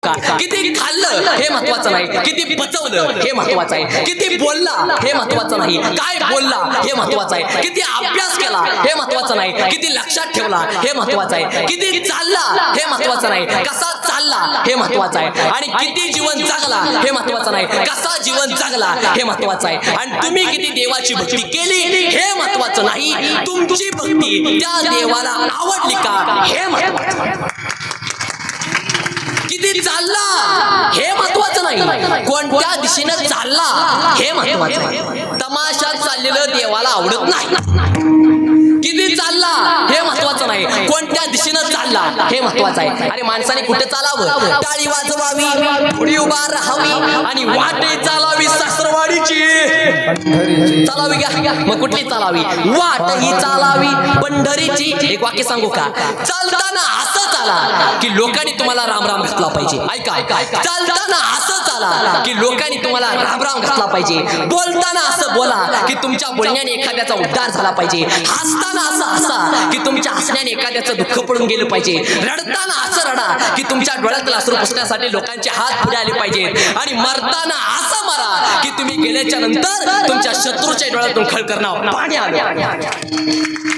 का? किती खाल्लं हे महत्वाचं नाही, किती पचवलं हे महत्वाचं आहे. किती बोलला हे महत्वाचं नाही, काय बोलला हे महत्वाचं आहे. किती अभ्यास केला हे महत्वाचं नाही, किती लक्षात ठेवला हे महत्वाचं आहे. किती चालला हे महत्वाचं नाही, कसा चालला हे महत्वाचं आहे. आणि किती जीवन जगला हे महत्वाचं नाही, कसा जीवन जगला हे महत्वाचं आहे. आणि तुम्ही किती देवाची भक्ती केली हे महत्वाचं नाही, तुमची भक्ती त्या देवाला आवडली का हे महत्वाचं आहे. किती चालला हे महत्वाचं नाही, कोणत्या दिशेनं चालला हे महत्वाचं आहे. तमाशात चाललेलं देवाला आवडत नाही. किती चालला हे महत्वाचं नाही, कोणत्या दिशेनं चालला हे महत्वाचं आहे. अरे माणसाने कुठे चालावं? टाळी वाजवावी, पुढे उभा राहावी आणि वाटे चालावी सासरवाडीची. चालावी का? मग कुठली चालावी? वाट ही चालावी पंढरीची. एक वाक्य सांगू का? चालताना असं चाला की लोकांनी तुम्हाला राम राम घातला पाहिजे. ऐका, चालताना असं चाला की लोकांनी तुम्हाला राम राम घातला पाहिजे. बोलताना असं बोला की तुमच्या बोलण्याने एखाद्याचा उद्धार झाला पाहिजे. हसताना असं हसा की तुमच्या हसण्याने एखाद्याचं दुःख पडून गेलं पाहिजे. रडताना असं रडा की तुमच्या डोळ्यात अश्रू पुसण्यासाठी लोकांचे हात पुढे आले पाहिजेत. आणि मरताना असं मरा की तुम्ही गेल्याच्या नंतर तुमच्या शत्रूच्या डोळ्यातून खळकरणं पाणी आलं.